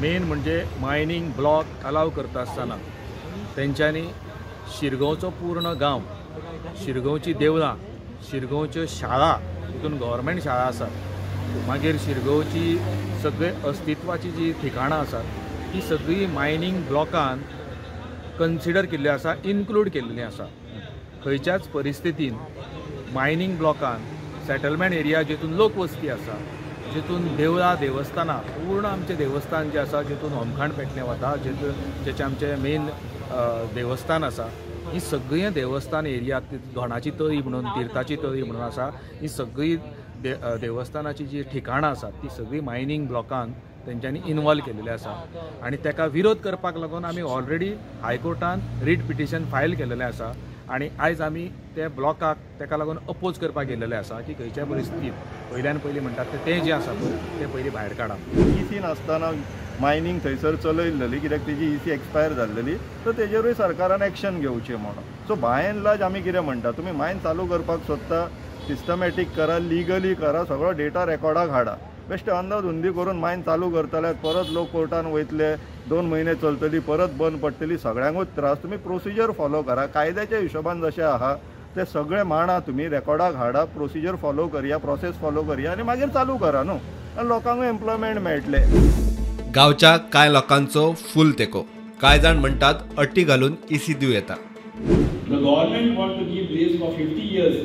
Main म्हणजे mining block allow करता आसतना तेंच्यांनी शिरगांवचो पूर्ण गांव, शिरगांवची देवळां, शिरगांवच्यो शाळा, तितून गव्हर्मेंट शाळा आसात, मागीर शिरगांवची सगळे अस्तित्वाची जी ठिकाणां आसात ती सगळी मायनिंग ब्लॉकान कन्सिडर केल्ली आसा, इन्क्लूड केल्ली आसा. खंयच्याच परिस्थितीन मायनिंग ब्लॉकान सेटलमेंट एरिया जितून लोकवस्ती आसा, जितून देवळां देवस्थानां, पूर्ण आमचें देवस्थान जें आसा जितून होमखाण पेटलें वता, जेचें आमचें मेन देवस्थान आसा, ही सगळीं देवस्थान एरिया, धोणाची तळी म्हणून, तीर्थाची तळी म्हणून आसा, ही सगळी देवस्थानाची जी ठिकाणां आसात ती सगळी मायनिंग ब्लॉकान तेंच्यांनी इन्वॉल्व केलेले आसा. आनी ताका विरोध करपाक लागून आमी ऑलरेडी हायकोर्टान रीट पिटिशन फायल केलेलें आसा आनी आयज आमी त्या ब्लॉकाक ताका लागून अपोज करपाक गेलेले आसा की खंयच्या परिस्थितीत पयल्यान पयलीं म्हणटात तें जें आसा पळय तें पयलीं भायर काडा. EC नासतना मायनिंग थंयसर चलयल्ली, कित्याक तेजी EC एक्सपायर जाल्ली, तर तेजेरूय सरकारान एक्शन घेवचें म्हणून. सो बाय एंड लार्ज आमी कितें म्हणटा, तुमी मायन चालू करपाक सोदता, सिस्टमॅटीक करा, लिगली करा, सगळो डेटा रेकॉर्डाक हाडा. बेश्टे अंदाधुंदी करून मायन चालू करतल्यात, परत लोक कोर्टान वयतले, 2 म्हयने चलतली, परत बंद पडटली, सगळ्यांकूच त्रास. तुमी प्रोसिजर फॉलो करा, कायद्याच्या हिशोबान जशें आहा ते सगळे मांडा, तुमी रेकॉर्डाक हाडा, प्रोसिजर फॉलो करया, प्रोसेस फॉलो करया आनी मागीर चालू करा न्हू, आनी लोकांकूय एम्प्लॉयमेंट मेळटले. गांवच्या कांय लोकांचो फुल तेको. कांय जाण म्हणटात अटी घालून EC दिव येता. The government want to give lease for 50 years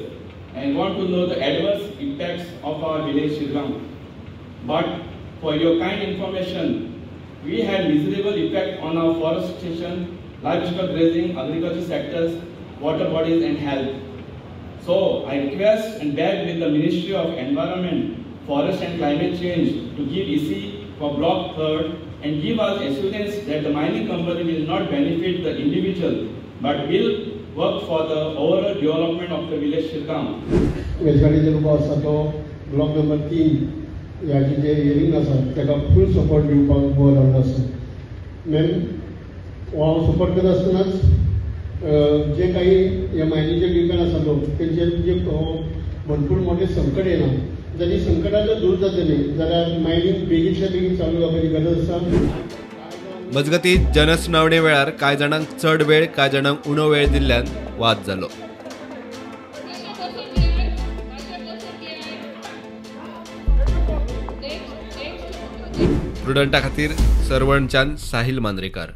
and want to know the adverse impacts of our village Shirgaon. But for your kind information, we had miserable effect on our forestation, livestock grazing, agriculture sectors, water bodies and health. So I request and beg with the Ministry of Environment, Forest and Climate Change to give EC for Block 3rd and give us assurance that the mining company will not benefit the individual but will work for the overall development of the village Shirgaon. वेलसाडीचो रुपो आसा तो block number 3 ह्याची जे hearing आसा ताका फूल support दिवपाक उबो रावलो आसा. मॅम हांव सपोर्ट करता आसतनाच जे काही ह्या मायनिंगचे डिपेंड आसा लोक तेंचे जे भरपूर मोठे संकट येना, जर ही संकटां जर दूर जातली जाल्यार मायनिंग बेगीनच्या बेगीन चालू जावपाची गरज आसा. मजगती जनसुनावणे वेळार कांय जाणांक चड वेळ, कांय जाणांक उणो वेळ दिल्ल्यान वाद जालो. प्रुडंटा खातीर सर्वणच्यान साहिल मांद्रेकार.